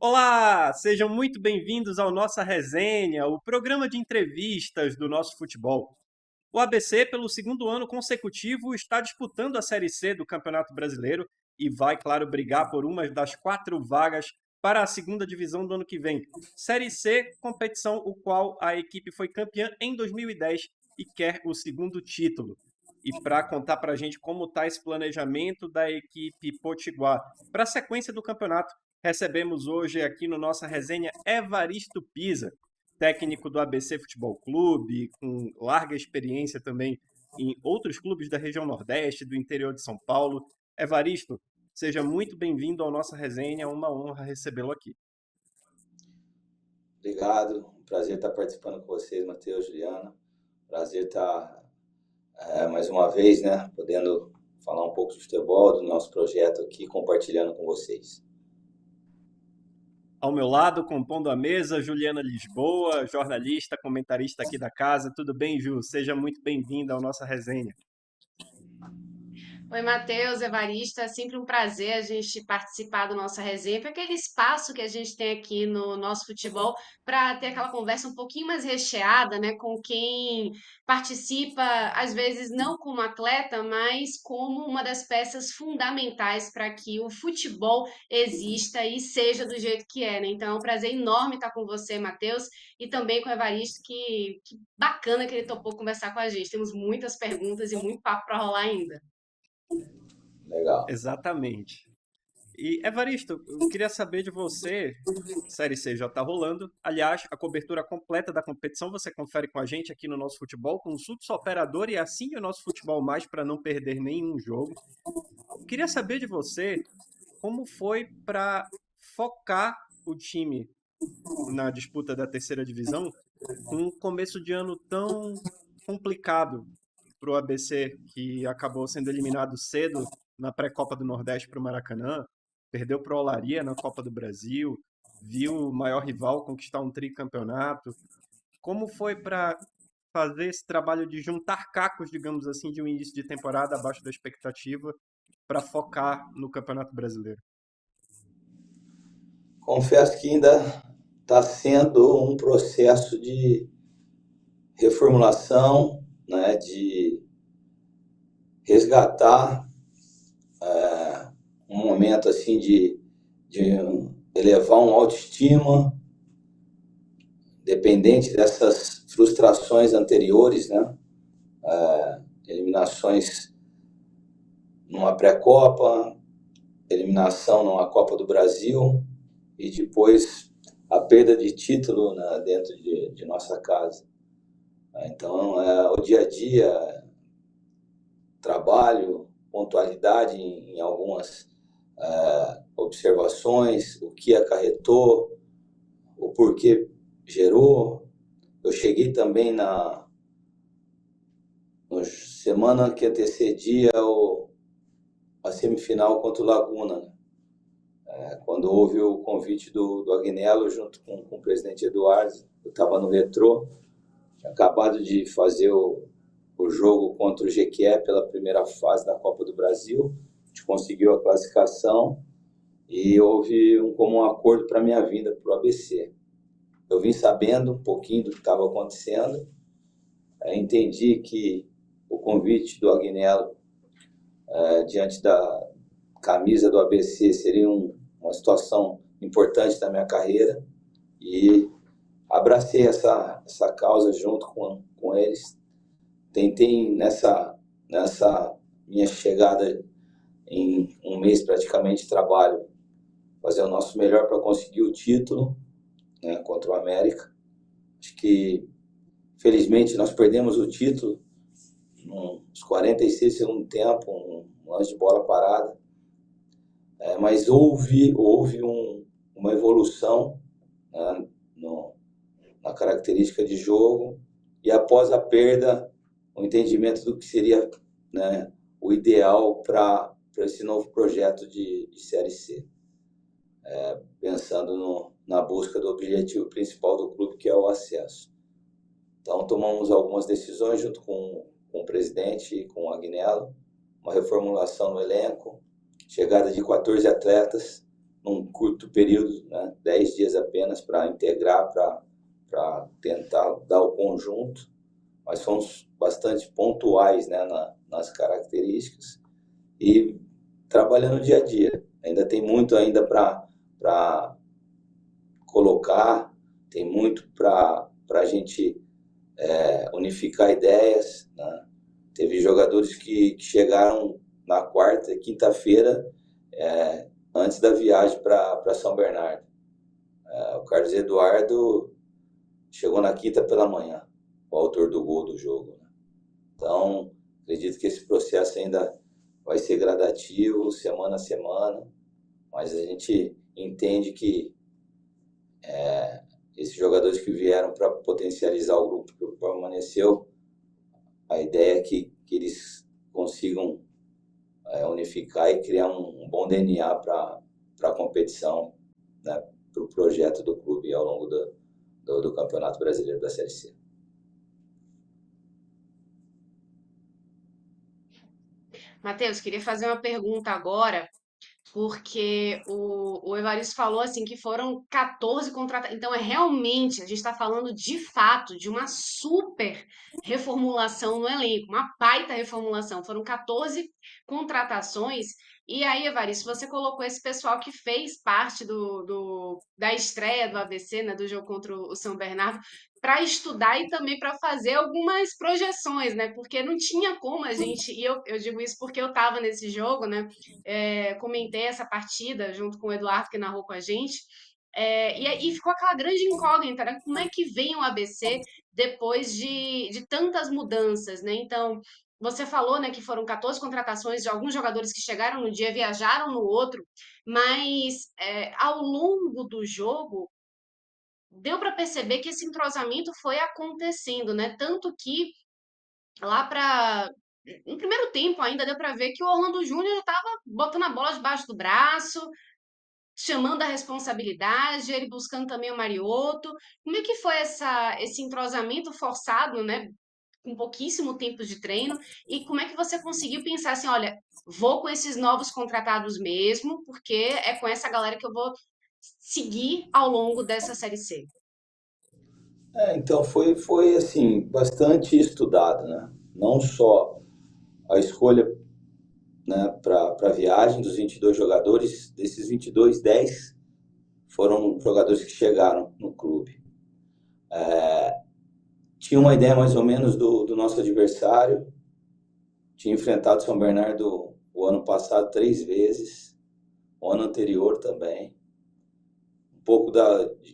Olá, sejam muito bem-vindos ao Nossa Resenha, o programa de entrevistas do nosso futebol. O ABC, pelo segundo ano consecutivo, está disputando a Série C do Campeonato Brasileiro e vai, claro, brigar por uma das 4 vagas para a segunda divisão do ano que vem. Série C, competição o qual a equipe foi campeã em 2010 e quer o segundo título. E para contar para a gente como está esse planejamento da equipe Potiguar para a sequência do campeonato, recebemos hoje aqui no nossa resenha Evaristo Pisa, técnico do ABC Futebol Clube, com larga experiência também em outros clubes da região Nordeste, do interior de São Paulo. Evaristo, seja muito bem-vindo à nossa resenha, é uma honra recebê-lo aqui. Obrigado, prazer estar participando com vocês, Matheus, Juliana. Prazer estar mais uma vez, podendo falar um pouco de futebol, do nosso projeto aqui, compartilhando com vocês. Ao meu lado, compondo a mesa, Juliana Lisboa, jornalista, comentarista aqui da casa. Tudo bem, Ju? Seja muito bem-vinda à nossa resenha. Oi, Matheus, Evarista, é sempre um prazer a gente participar do nossa resenha, para aquele espaço que a gente tem aqui no nosso futebol, para ter aquela conversa um pouquinho mais recheada, né, com quem participa, às vezes não como atleta, mas como uma das peças fundamentais para que o futebol exista e seja do jeito que é, né? Então é um prazer enorme estar com você, Matheus, e também com o Evaristo, que bacana que ele topou conversar com a gente. Temos muitas perguntas e muito papo para rolar ainda. Legal. Exatamente. E, Evaristo, eu queria saber de você, Série C já está rolando. Aliás, a cobertura completa da competição você confere com a gente aqui no nosso futebol, com o Subs Operador e assine o nosso Futebol Mais para não perder nenhum jogo. Eu queria saber de você como foi para focar o time na disputa da terceira divisão com um começo de ano tão complicado para o ABC, que acabou sendo eliminado cedo na pré-Copa do Nordeste para o Maracanã, perdeu para o Olaria na Copa do Brasil, viu o maior rival conquistar um tricampeonato. Como foi para fazer esse trabalho de juntar cacos, digamos assim, de um início de temporada abaixo da expectativa para focar no Campeonato Brasileiro? Confesso que ainda está sendo um processo de reformulação, de resgatar um momento assim de elevar uma autoestima, dependente dessas frustrações anteriores, eliminações numa pré-copa, eliminação numa Copa do Brasil e depois a perda de título, dentro de nossa casa. Então, o dia a dia, trabalho, pontualidade em algumas observações, o que acarretou, o porquê gerou. Eu cheguei também na semana que antecedia a semifinal contra o Laguna, quando houve o convite do Agnello junto com o presidente Eduardo. Eu estava no metrô, tinha acabado de fazer o jogo contra o Jequié pela primeira fase da Copa do Brasil. A gente conseguiu a classificação e houve um comum acordo para a minha vinda para o ABC. Eu vim sabendo um pouquinho do que estava acontecendo, entendi que o convite do Agnello diante da camisa do ABC seria uma situação importante da minha carreira e abracei essa causa junto com eles. Tentei nessa minha chegada em um mês praticamente de trabalho fazer o nosso melhor para conseguir o título, contra o América. Acho que felizmente nós perdemos o título nos 46 segundos do tempo, um lance de bola parada. Mas houve uma evolução, na característica de jogo, e após a perda, o entendimento do que seria, o ideal para esse novo projeto de Série C, pensando na busca do objetivo principal do clube, que é o acesso. Então tomamos algumas decisões junto com o presidente e com o Agnello, uma reformulação no elenco, chegada de 14 atletas, num curto período, né, 10 dias apenas para integrar, para tentar dar o conjunto, mas fomos bastante pontuais, né, nas características e trabalhando dia a dia. Ainda tem muito ainda para colocar, tem muito para a gente unificar ideias, né? Teve jogadores que chegaram na quarta, quinta-feira, antes da viagem para São Bernardo. O Carlos Eduardo chegou na quinta pela manhã, o autor do gol do jogo, né? Então, acredito que esse processo ainda vai ser gradativo, semana a semana, mas a gente entende que esses jogadores que vieram para potencializar o grupo que permaneceu, a ideia é que eles consigam unificar e criar um bom DNA para a competição, né, para o projeto do clube ao longo do Campeonato Brasileiro da Série C. Matheus, queria fazer uma pergunta agora, porque o Evaristo falou assim que foram 14 contratações. Então, realmente, a gente está falando de fato de uma super reformulação no elenco, uma baita reformulação. Foram 14 contratações. E aí, Evaristo, você colocou esse pessoal que fez parte da estreia do ABC, né, do jogo contra o São Bernardo, para estudar e também para fazer algumas projeções, né? Porque não tinha como a gente, e eu digo isso porque eu estava nesse jogo, né? Comentei essa partida junto com o Eduardo, que narrou com a gente, e ficou aquela grande incógnita, né? Como é que vem o ABC depois de tantas mudanças, né? Então, você falou, né, que foram 14 contratações de alguns jogadores que chegaram no dia, viajaram no outro, mas ao longo do jogo, deu para perceber que esse entrosamento foi acontecendo, né? Tanto que lá para no primeiro tempo ainda deu para ver que o Orlando Júnior estava botando a bola debaixo do braço, chamando a responsabilidade, ele buscando também o Mariotto. Como é que foi esse entrosamento forçado, né? Com pouquíssimo tempo de treino, e como é que você conseguiu pensar assim, olha, vou com esses novos contratados mesmo, porque é com essa galera que eu vou seguir ao longo dessa Série C? Então foi assim, bastante estudado, né? Não só a escolha, né, para a viagem dos 22 jogadores, desses 22, 10 foram jogadores que chegaram no clube. Tinha uma ideia mais ou menos do nosso adversário, tinha enfrentado São Bernardo o ano passado 3 vezes, o ano anterior também. Um pouco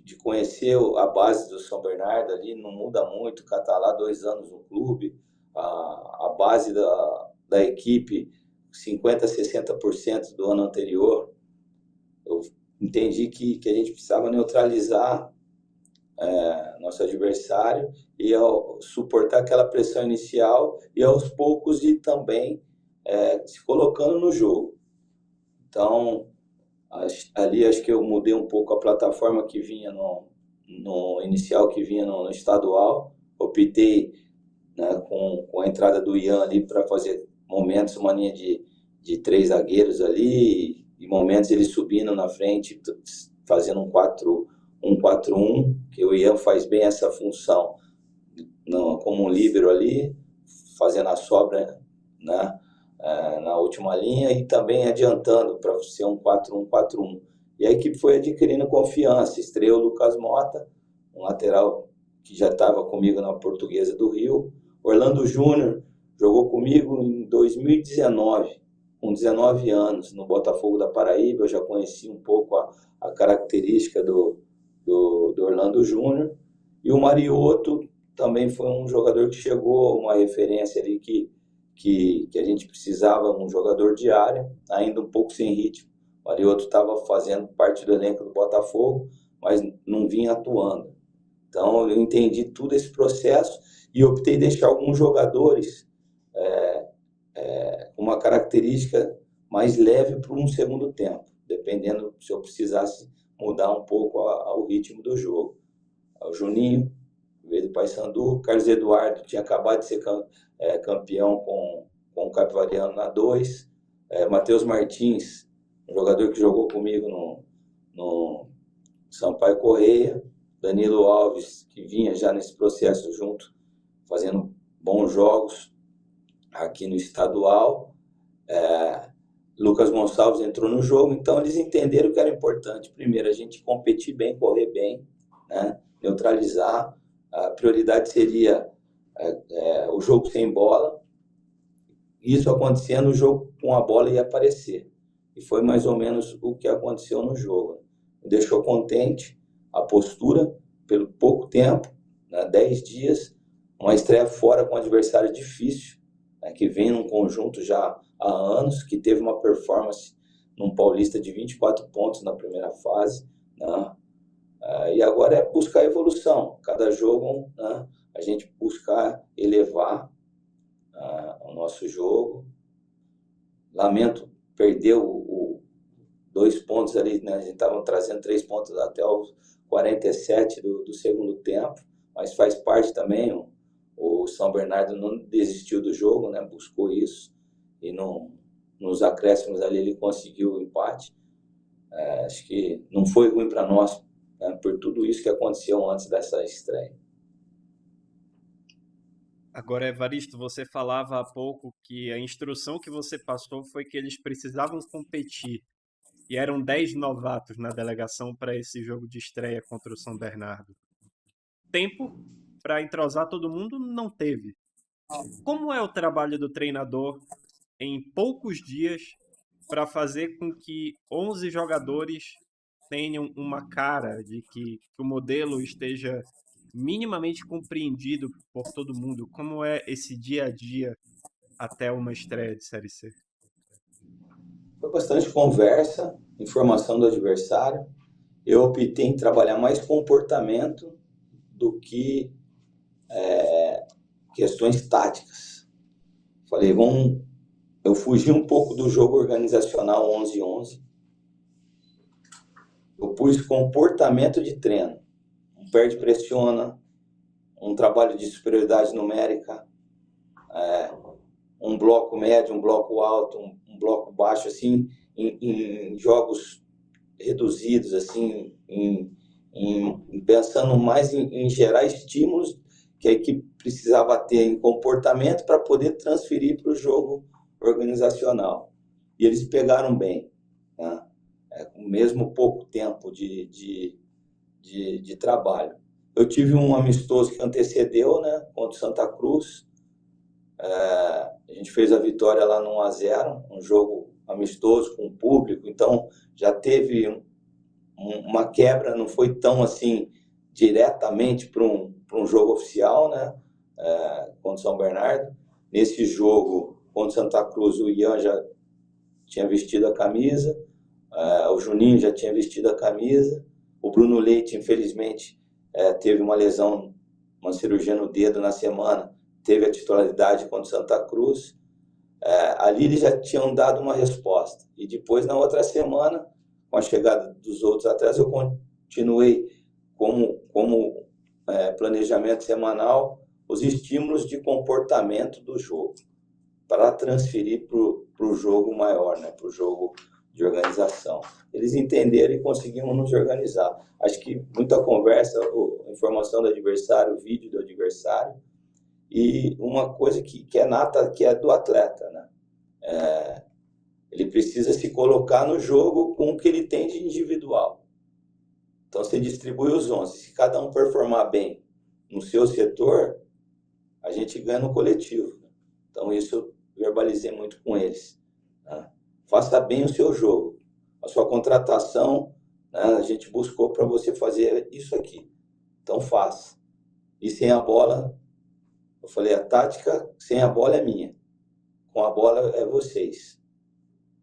de conhecer a base do São Bernardo ali, não muda muito, o cara está lá 2 anos no clube, a base da equipe, 50%, 60% do ano anterior. Eu entendi que a gente precisava neutralizar nosso adversário e suportar aquela pressão inicial e aos poucos ir também se colocando no jogo. Então, ali acho que eu mudei um pouco a plataforma que vinha no inicial, que vinha no estadual. Optei, né, com a entrada do Ian ali para fazer momentos, uma linha de 3 zagueiros ali, e momentos ele subindo na frente, fazendo um 4-1, que o Ian faz bem essa função como um líbero ali, fazendo a sobra, né, na última linha e também adiantando para ser um 4-1-4-1. E a equipe foi adquirindo confiança, estreou o Lucas Mota, um lateral que já estava comigo na Portuguesa do Rio. Orlando Júnior jogou comigo em 2019, com 19 anos, no Botafogo da Paraíba. Eu já conheci um pouco a característica do Orlando Júnior. E o Mariotto também foi um jogador que chegou, uma referência ali que a gente precisava, um jogador de área, ainda um pouco sem ritmo. O Mariotto estava fazendo parte do elenco do Botafogo, mas não vinha atuando. Então eu entendi todo esse processo e optei deixar alguns jogadores com uma característica mais leve para um segundo tempo, dependendo se eu precisasse mudar um pouco o ritmo do jogo. O Juninho veio do Paysandu, Carlos Eduardo tinha acabado de ser campeão com o Capivariano na 2, Matheus Martins, um jogador que jogou comigo no Sampaio Corrêa, Danilo Alves, que vinha já nesse processo junto, fazendo bons jogos aqui no estadual. Lucas Gonçalves entrou no jogo, então eles entenderam que era importante. Primeiro, a gente competir bem, correr bem, né? Neutralizar. A prioridade seria o jogo sem bola. Isso acontecendo, o jogo com a bola ia aparecer. E foi mais ou menos o que aconteceu no jogo. Me deixou contente a postura, pelo pouco tempo, né, 10 dias, uma estreia fora com um adversário difícil, né, que vem num conjunto já há anos, que teve uma performance num Paulista de 24 pontos na primeira fase, né? E agora é buscar evolução. Cada jogo, né, a gente buscar elevar o nosso jogo. Lamento perder 2 pontos ali, né? A gente estava trazendo 3 pontos até os 47 do segundo tempo, mas faz parte também. O São Bernardo não desistiu do jogo, né? Buscou isso e nos acréscimos ali ele conseguiu o empate. Acho que não foi ruim para nós, né? Por tudo isso que aconteceu antes dessa estreia. Agora, Evaristo, você falava há pouco que a instrução que você passou foi que eles precisavam competir. E eram 10 novatos na delegação para esse jogo de estreia contra o São Bernardo. Tempo para entrosar todo mundo não teve. Como é o trabalho do treinador em poucos dias para fazer com que 11 jogadores tenham uma cara de que o modelo esteja minimamente compreendido por todo mundo? Como é esse dia a dia até uma estreia de Série C? Foi bastante conversa, informação do adversário. Eu optei em trabalhar mais comportamento do que questões táticas. Falei, eu fugi um pouco do jogo organizacional 11-11. Eu pus comportamento de treino. Um perde, pressiona, um trabalho de superioridade numérica, um bloco médio, um bloco alto, um bloco baixo, assim, em jogos reduzidos, assim, pensando mais em gerar estímulos que a equipe precisava ter em comportamento para poder transferir para o jogo organizacional. E eles pegaram bem, né? Com mesmo pouco tempo de trabalho. Eu tive um amistoso que antecedeu, né, contra o Santa Cruz. A gente fez a vitória lá no 1-0, um jogo amistoso com o público, então já teve uma quebra, não foi tão assim diretamente para um jogo oficial, né? Contra o São Bernardo. Nesse jogo contra o Santa Cruz, o Ian já tinha vestido a camisa, o Juninho já tinha vestido a camisa, o Bruno Leite, infelizmente, teve uma lesão, uma cirurgia no dedo na semana, teve a titularidade contra o Santa Cruz. Ali eles já tinham dado uma resposta. E depois, na outra semana, com a chegada dos outros atletas, eu continuei como planejamento semanal os estímulos de comportamento do jogo para transferir para o jogo maior, né? Para o jogo de organização. Eles entenderam e conseguimos nos organizar. Acho que muita conversa, informação do adversário, vídeo do adversário, e uma coisa que é nata, que é do atleta, né? Ele precisa se colocar no jogo com o que ele tem de individual. Então, você distribui os 11. Se cada um performar bem no seu setor, a gente ganha no coletivo. Então, isso eu verbalizei muito com eles, né? Faça bem o seu jogo. A sua contratação, né, a gente buscou para você fazer isso aqui. Então, faça. E sem a bola, eu falei, a tática sem a bola é minha. Com a bola é vocês.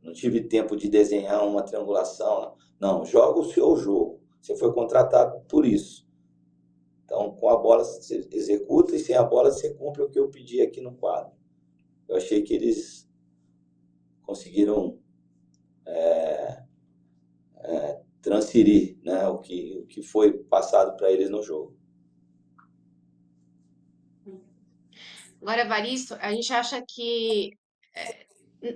Não tive tempo de desenhar uma triangulação. Não, joga o seu jogo. Você foi contratado por isso. Então, com a bola você executa e sem a bola você cumpre o que eu pedi aqui no quadro. Eu achei que eles conseguiram transferir, né, o que foi passado para eles no jogo. Agora, Evaristo, a gente acha que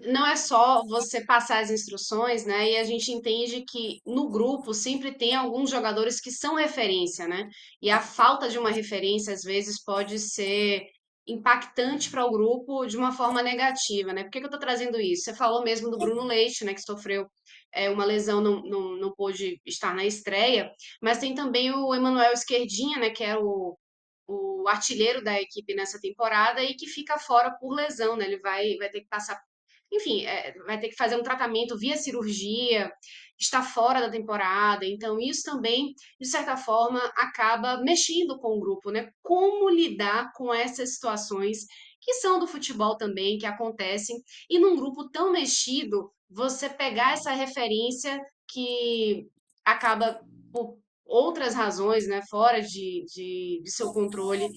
Não é só você passar as instruções, né? E a gente entende que no grupo sempre tem alguns jogadores que são referência, né? E a falta de uma referência, às vezes, pode ser impactante para o grupo de uma forma negativa, né? Por que que eu estou trazendo isso? Você falou mesmo do Bruno Leite, né? Que sofreu uma lesão, não pôde estar na estreia, mas tem também o Emanuel Esquerdinha, né? Que é o artilheiro da equipe nessa temporada e que fica fora por lesão, né? Ele vai ter que passar, enfim, vai ter que fazer um tratamento via cirurgia, está fora da temporada. Então, isso também, de certa forma, acaba mexendo com o grupo, né? Como lidar com essas situações que são do futebol também, que acontecem, e num grupo tão mexido, você pegar essa referência que acaba por outras razões, né, fora de seu controle,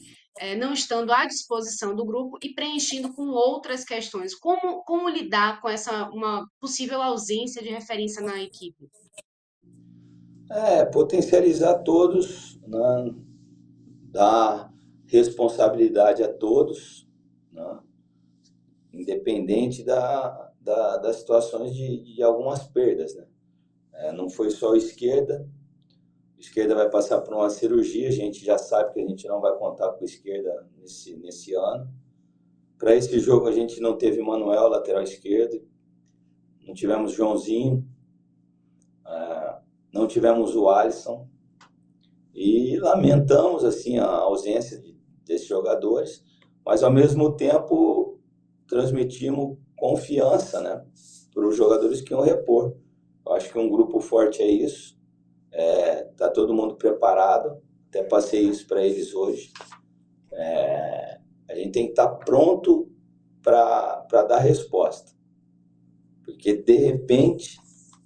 não estando à disposição do grupo e preenchendo com outras questões. Como lidar com essa uma possível ausência de referência na equipe? Potencializar todos, né? Dar responsabilidade a todos, né? Independente das situações de algumas perdas, né? Não foi só a esquerda. A esquerda vai passar por uma cirurgia, a gente já sabe que a gente não vai contar com a esquerda nesse ano. Para esse jogo a gente não teve Manuel, lateral esquerdo, não tivemos Joãozinho, não tivemos o Alisson, e lamentamos assim a ausência desses jogadores, mas ao mesmo tempo transmitimos confiança, né, para os jogadores que iam repor. Eu acho que um grupo forte é isso. Tá todo mundo preparado. Até passei isso para eles hoje. A gente tem que estar pronto para dar resposta, porque de repente,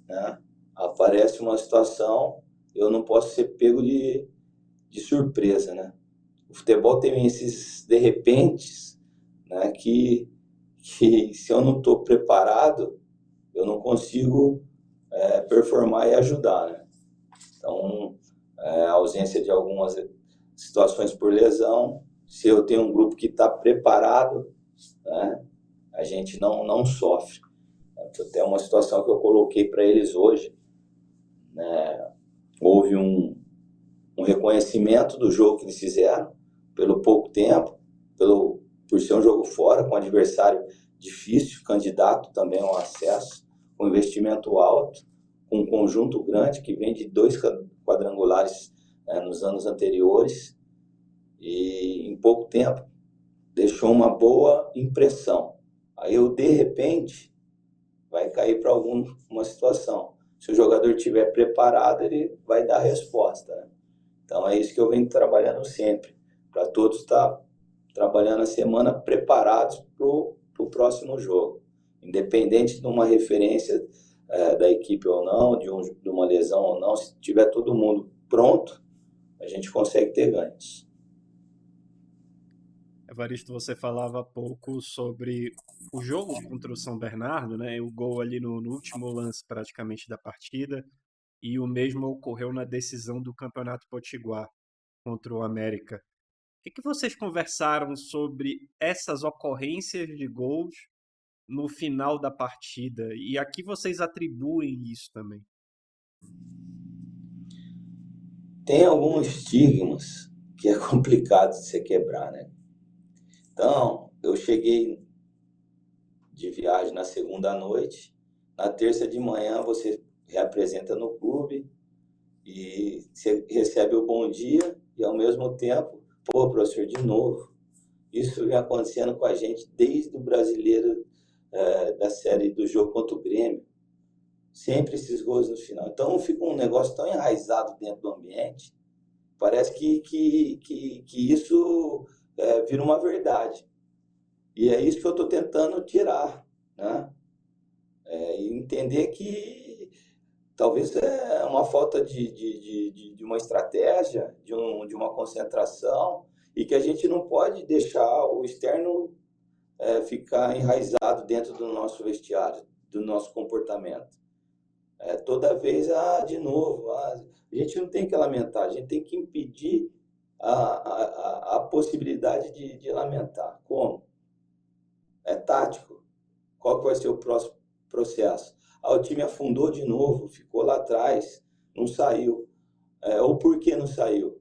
né, aparece uma situação, eu não posso ser pego de surpresa, né? O futebol tem esses de repentes, né, que se eu não estou preparado, eu não consigo performar e ajudar, né? Então, a ausência de algumas situações por lesão, se eu tenho um grupo que está preparado, né, a gente não sofre. Até uma situação que eu coloquei para eles hoje, né, houve um reconhecimento do jogo que eles fizeram, pelo pouco tempo, por ser um jogo fora, com um adversário difícil, candidato também ao acesso, com investimento alto, com um conjunto grande que vem de 2 quadrangulares, nos anos anteriores, e em pouco tempo deixou uma boa impressão. Aí eu, de repente, vai cair para alguma situação. Se o jogador estiver preparado, ele vai dar resposta, né? Então é isso que eu venho trabalhando sempre, para todos estar trabalhando a semana preparados para o próximo jogo. Independente de uma referência da equipe ou não, de uma lesão ou não, se tiver todo mundo pronto, a gente consegue ter ganhos. Evaristo, você falava há pouco sobre o jogo contra o São Bernardo, né? O gol ali no último lance praticamente da partida, e o mesmo ocorreu na decisão do Campeonato Potiguar contra o América. O que vocês conversaram sobre essas ocorrências de gols no final da partida? E a que vocês atribuem isso também? Tem alguns estigmas que é complicado de se quebrar, né? Então, eu cheguei de viagem na segunda noite, na terça de manhã você reapresenta no clube e você recebe o bom dia e ao mesmo tempo, pô, professor, de novo. Isso vem acontecendo com a gente desde o brasileiro, da série do jogo contra o Grêmio. Sempre esses gols no final. Então fica um negócio tão enraizado dentro do ambiente, parece que isso vira uma verdade. E é isso que eu estou tentando tirar, né? E entender que talvez é uma falta de uma estratégia, de uma concentração, e que a gente não pode deixar o externo ficar enraizado dentro do nosso vestiário, do nosso comportamento. Toda vez, de novo, a gente não tem que lamentar, a gente tem que impedir a possibilidade de lamentar. Como? É tático. qual que vai ser o próximo processo? O time afundou de novo, ficou lá atrás, não saiu. Ou por que não saiu?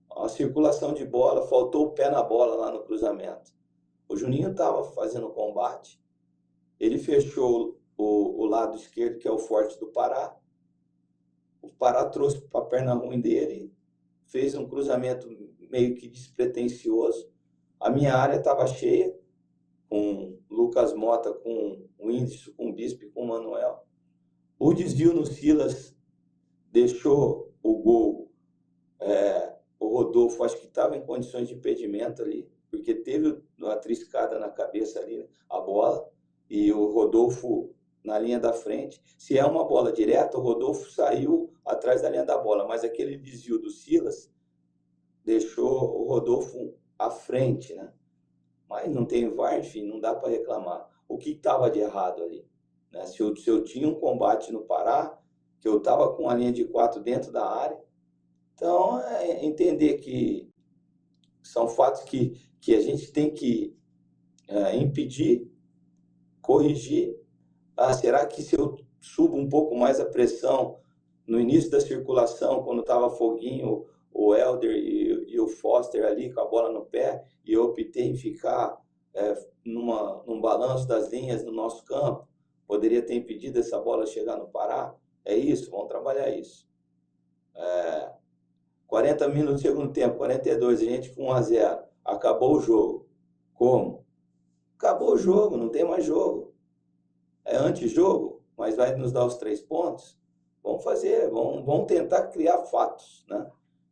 A circulação de bola, faltou o pé na bola lá no cruzamento. O Juninho estava fazendo combate, ele fechou o lado esquerdo, que é o forte do Pará. O Pará trouxe para a perna ruim dele, fez um cruzamento meio que despretensioso. A minha área estava cheia, com Lucas Mota, com o Whindersson, com o Bispo e com o Manuel. O desvio no Silas deixou o gol. O Rodolfo, acho que estava em condições de impedimento ali, porque teve uma triscada na cabeça ali, a bola, e o Rodolfo na linha da frente. Se é uma bola direta, o Rodolfo saiu atrás da linha da bola, mas aquele desvio do Silas deixou o Rodolfo à frente, né? Mas não tem VAR, enfim, não dá para reclamar. O que estava de errado ali? Né? Se eu tinha um combate no Pará, que eu estava com a linha de 4 dentro da área, então entender que são fatos que a gente tem que impedir, corrigir. Será que se eu subo um pouco mais a pressão no início da circulação, quando estava Foguinho, o Helder e o Foster ali com a bola no pé, e eu optei em ficar num balanço das linhas no nosso campo, poderia ter impedido essa bola chegar no Pará? É isso, vamos trabalhar isso. 40 minutos do segundo tempo, 42, a gente com 1-0. Acabou o jogo. Como? Acabou o jogo, não tem mais jogo. É antijogo, mas vai nos dar os 3 pontos. Vamos fazer, vamos tentar criar fatos, né?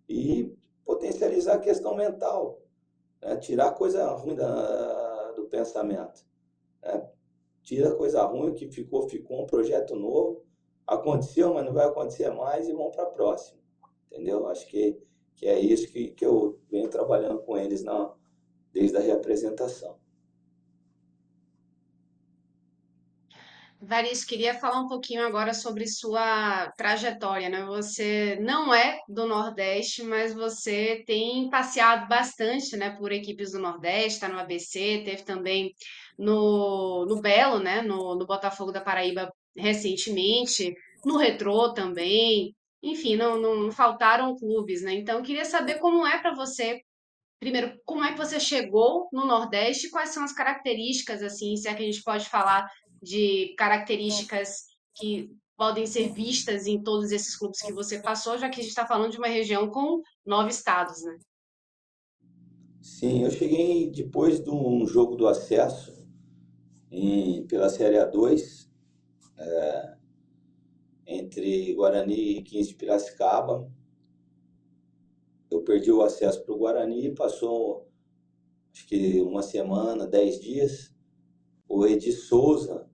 E potencializar a questão mental, né? Tirar coisa ruim do pensamento, né? Tira coisa ruim, o que ficou um projeto novo. Aconteceu, mas não vai acontecer mais, e vamos para a próxima. Entendeu? Acho que é isso que eu venho trabalhando com eles desde a reapresentação. Varisto, queria falar um pouquinho agora sobre sua trajetória, né? Você não é do Nordeste, mas você tem passeado bastante, né, por equipes do Nordeste, está no ABC, teve também no Belo, né, no Botafogo da Paraíba recentemente, no Retrô também. Enfim, não faltaram clubes, né? Então, eu queria saber como é para você. Primeiro, como é que você chegou no Nordeste? E quais são as características, assim, se é que a gente pode falar de características que podem ser vistas em todos esses clubes que você passou, já que a gente está falando de uma região com 9 estados, né? Sim, eu cheguei depois de um jogo do acesso pela Série A2, entre Guarani e 15 de Piracicaba. Eu perdi o acesso para o Guarani, passou acho que uma semana, 10 dias. O Edi Souza,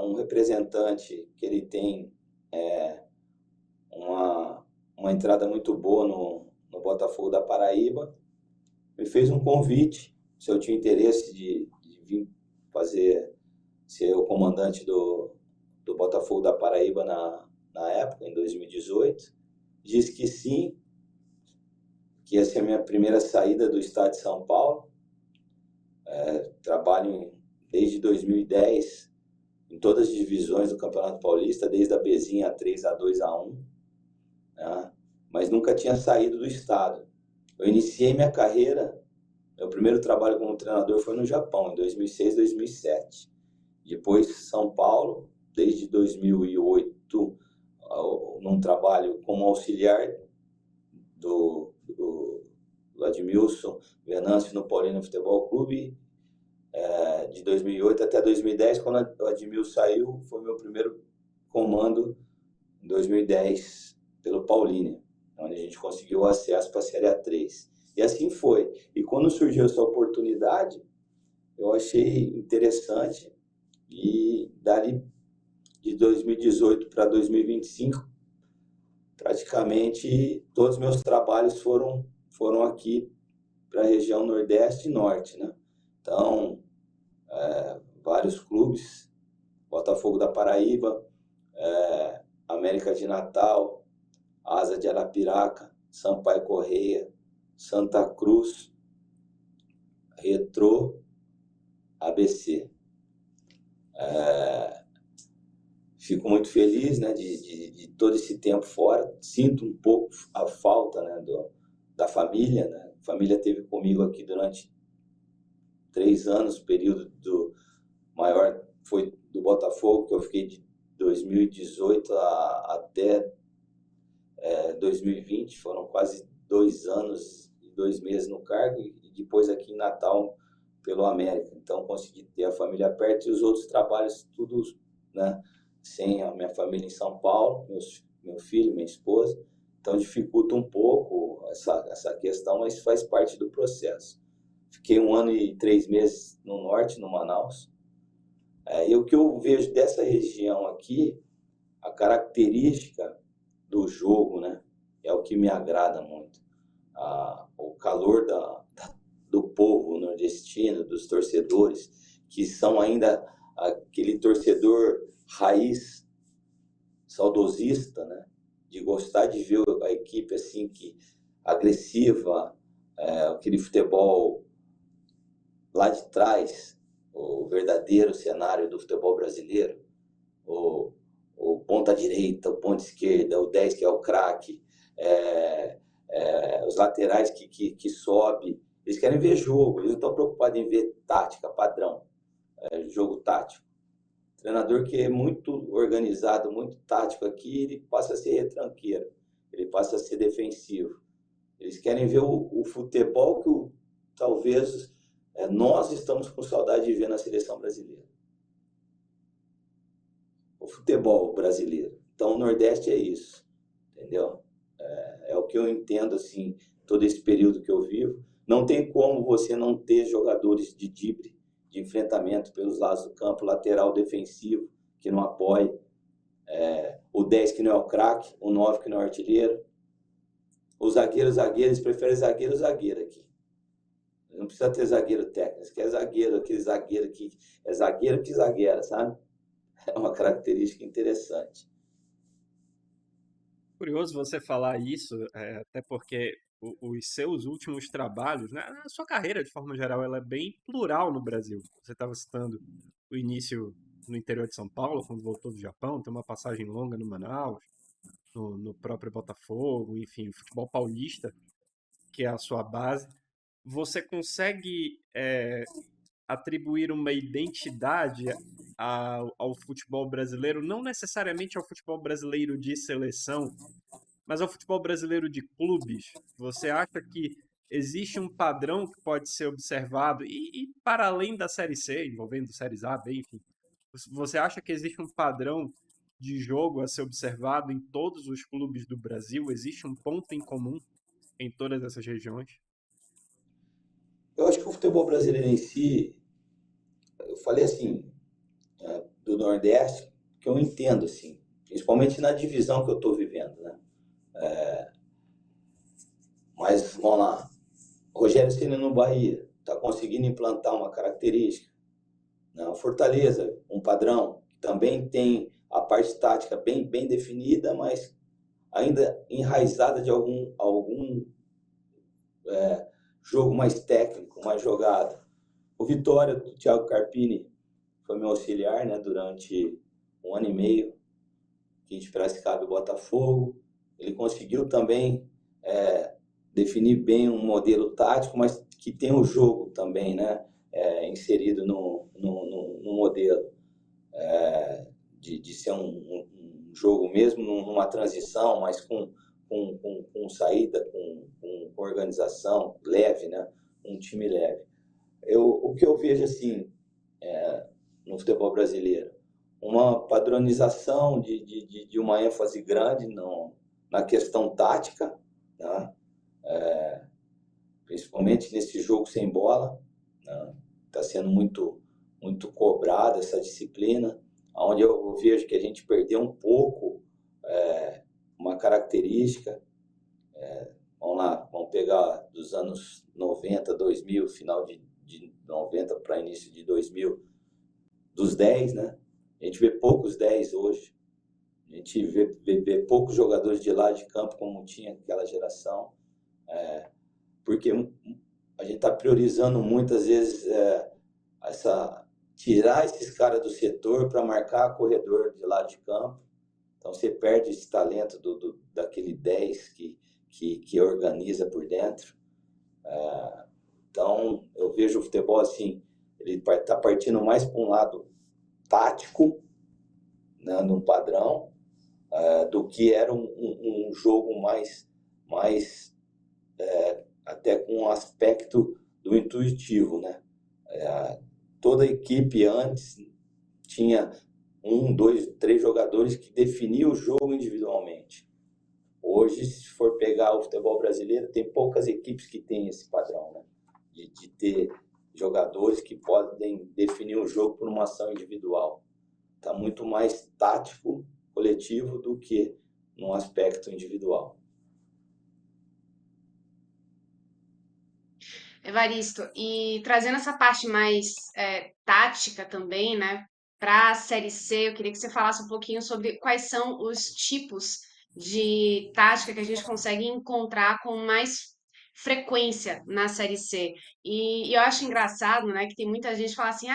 um representante que ele tem uma entrada muito boa no Botafogo da Paraíba, me fez um convite, se eu tinha interesse de vir ser o comandante do Botafogo da Paraíba na época, em 2018. Disse que sim, que ia ser a minha primeira saída do estado de São Paulo. Trabalho desde 2010 em todas as divisões do Campeonato Paulista, desde a Bzinha A3, A2, A1, né? Mas nunca tinha saído do estado. Eu iniciei minha carreira, meu primeiro trabalho como treinador foi no Japão, em 2006, 2007. Depois São Paulo, desde 2008, num trabalho como auxiliar do Admilson Venâncio no Paulino Futebol Clube, de 2008 até 2010. Quando o Admilson saiu, foi meu primeiro comando em 2010 pelo Paulínia, onde a gente conseguiu o acesso para a Série A3. E assim foi. E quando surgiu essa oportunidade, eu achei interessante, e dali de 2018 para 2025, praticamente todos os meus trabalhos foram aqui para a região Nordeste e Norte, né? Então, vários clubes, Botafogo da Paraíba, América de Natal, Asa de Arapiraca, Sampaio Correia, Santa Cruz, Retrô, ABC. Fico muito feliz, né, de todo esse tempo fora. Sinto um pouco a falta, né, da família, né? A família esteve comigo aqui durante 3 anos, o período maior foi do Botafogo, que eu fiquei de 2018 até 2020, foram quase 2 anos e 2 meses no cargo, e depois aqui em Natal pelo América. Então consegui ter a família perto e os outros trabalhos tudo, né, sem a minha família em São Paulo, meu filho, minha esposa. Então dificulta um pouco essa questão, mas faz parte do processo. Fiquei 1 ano e 3 meses no norte, no Manaus. E o que eu vejo dessa região aqui, a característica do jogo, né, é o que me agrada muito. O calor do povo nordestino, dos torcedores, que são ainda aquele torcedor raiz, saudosista, né, de gostar de ver a equipe assim, agressiva, aquele futebol lá de trás, o verdadeiro cenário do futebol brasileiro, o ponta direita, o ponta esquerda, o 10 que é o craque, os laterais que sobe. Eles querem ver jogo, eles não estão preocupados em ver tática, padrão, jogo tático. O treinador que é muito organizado, muito tático aqui, ele passa a ser retranqueiro, ele passa a ser defensivo. Eles querem ver o futebol que talvez nós estamos com saudade de ver na seleção brasileira. O futebol brasileiro. Então, o Nordeste é isso, entendeu? É o que eu entendo, assim, todo esse período que eu vivo. Não tem como você não ter jogadores de drible, de enfrentamento pelos lados do campo, lateral defensivo, que não apoia, o 10 que não é o craque, o 9 que não é o artilheiro. Os zagueiros, eles preferem zagueiro aqui. Não precisa ter zagueiro técnico, quer zagueiro, aquele zagueiro que é zagueiro que zagueira, sabe? É uma característica interessante. Curioso você falar isso, até porque os seus últimos trabalhos, né, a sua carreira de forma geral, ela é bem plural no Brasil. Você estava citando o início no interior de São Paulo, quando voltou do Japão, tem uma passagem longa no Manaus, no próprio Botafogo, enfim, o futebol paulista, que é a sua base. Você consegue atribuir uma identidade ao futebol brasileiro, não necessariamente ao futebol brasileiro de seleção, mas ao futebol brasileiro de clubes? Você acha que existe um padrão que pode ser observado, e para além da Série C, envolvendo séries A, B, enfim, você acha que existe um padrão de jogo a ser observado em todos os clubes do Brasil? Existe um ponto em comum em todas essas regiões? Eu acho que o futebol brasileiro em si, eu falei assim, do Nordeste, que eu entendo, assim, principalmente na divisão que eu estou vivendo, né? Mas, vamos lá, Rogério Ceni no Bahia está conseguindo implantar uma característica. Né? Fortaleza, um padrão, que também tem a parte tática bem definida, mas ainda enraizada de algum jogo mais técnico, mais jogado. O Vitória, do Thiago Carpini, foi meu auxiliar, né, durante 1 ano e meio, aqui de Piracicaba e Botafogo. Ele conseguiu também definir bem um modelo tático, mas que tem o jogo também, né, inserido no modelo, de ser um jogo mesmo, numa transição, mas com saída, com organização leve, né, um time leve. O que eu vejo assim no futebol brasileiro, uma padronização de uma ênfase grande na questão tática, né? Principalmente nesse jogo sem bola, né? Está sendo muito cobrada essa disciplina, onde eu vejo que a gente perdeu um pouco uma característica. Vamos lá, vamos pegar dos anos 90, 2000, final de 90 para início de 2000, dos 10, né? A gente vê poucos 10 hoje. A gente vê poucos jogadores de lado de campo como tinha aquela geração. Porque a gente está priorizando muitas vezes essa tirar esses caras do setor para marcar corredor de lado de campo. Então você perde esse talento daquele 10 que organiza por dentro. Então eu vejo o futebol assim, ele está partindo mais para um lado tático, né, num padrão, do que era um jogo mais até com um aspecto do intuitivo, né? Toda a equipe antes tinha 1, 2, 3 jogadores que definiam o jogo individualmente. Hoje, se for pegar o futebol brasileiro, tem poucas equipes que têm esse padrão, né? De ter jogadores que podem definir o jogo por uma ação individual. Está muito mais tático, coletivo, do que num aspecto individual. Evaristo, e trazendo essa parte mais tática também, né, para a Série C, eu queria que você falasse um pouquinho sobre quais são os tipos de tática que a gente consegue encontrar com mais frequência na Série C. E eu acho engraçado, né, que tem muita gente que fala assim,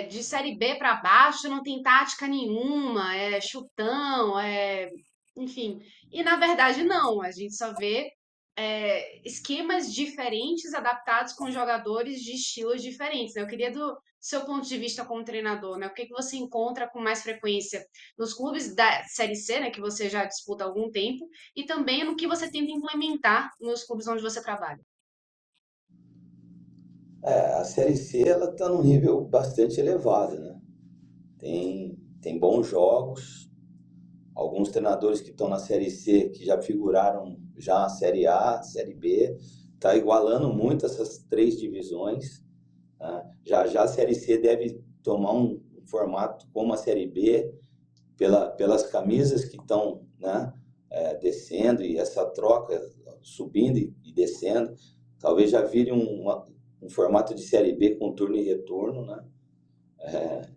de Série B para baixo não tem tática nenhuma, é chutão, enfim. E na verdade não, a gente só vê esquemas diferentes adaptados com jogadores de estilos diferentes, né? Eu queria do seu ponto de vista como treinador, né? O que que você encontra com mais frequência nos clubes da Série C, né, que você já disputa há algum tempo, e também no que você tenta implementar nos clubes onde você trabalha. A Série C ela está num nível bastante elevado, né? Tem bons jogos, alguns treinadores que estão na Série C, que já figuraram já a Série A, Série B, está igualando muito essas 3 divisões. Tá? Já a Série C deve tomar um formato como a Série B, pelas camisas que estão, né, descendo, e essa troca, subindo e descendo. Talvez já vire um formato de Série B com turno e retorno, né?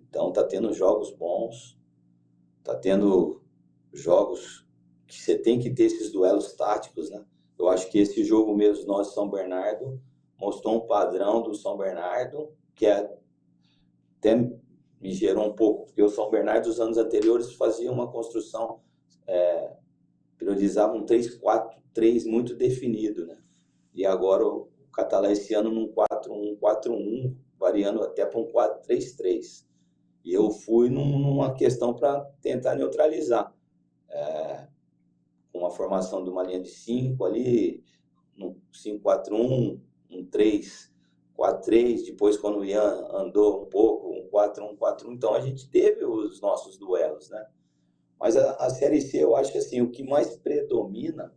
Então está tendo jogos bons, está tendo jogos que você tem que ter esses duelos táticos, né? Eu acho que esse jogo mesmo, nós, São Bernardo, mostrou um padrão do São Bernardo, que até me gerou um pouco, porque o São Bernardo, dos anos anteriores, fazia uma construção, priorizava um 3-4-3 muito definido, né? E agora o Catalã esse ano num 4-1-4-1, variando até para um 4-3-3. E eu fui numa questão para tentar neutralizar. Com a formação de uma linha de 5 ali, no 5-4-1, um 3-4-3, depois quando o Ian andou um pouco, um 4-1-4-1, então a gente teve os nossos duelos, né? Mas a Série C, eu acho que assim, o que mais predomina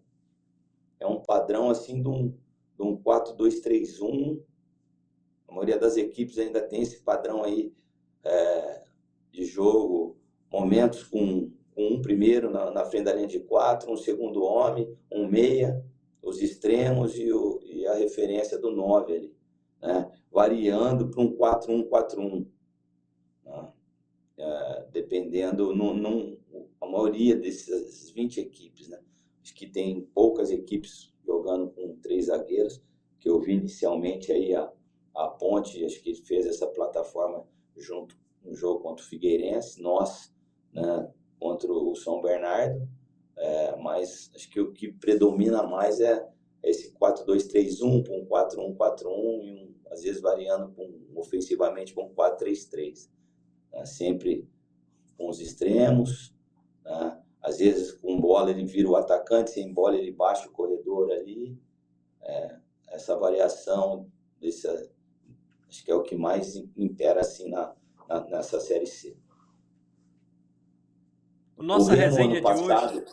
é um padrão assim de um 4-2-3-1. A maioria das equipes ainda tem esse padrão aí de jogo, momentos com um primeiro na frente da linha de 4, um segundo homem, um meia, os extremos e a referência do 9 ali, né? Variando para um 4-1-4-1, né? Dependendo, a maioria dessas 20 equipes, né? Acho que tem poucas equipes jogando com 3 zagueiros, que eu vi inicialmente aí a Ponte, acho que fez essa plataforma junto no jogo contra o Figueirense, nós, né, contra o São Bernardo, mas acho que o que predomina mais é esse 4-2-3-1 para um 4-1-4-1, e às vezes variando ofensivamente para um 4-3-3. Né? Sempre com os extremos, né? Às vezes com bola ele vira o atacante, sem bola ele baixa o corredor ali. Essa variação, acho que é o que mais impera assim nessa Série C. Nossa resenha de hoje...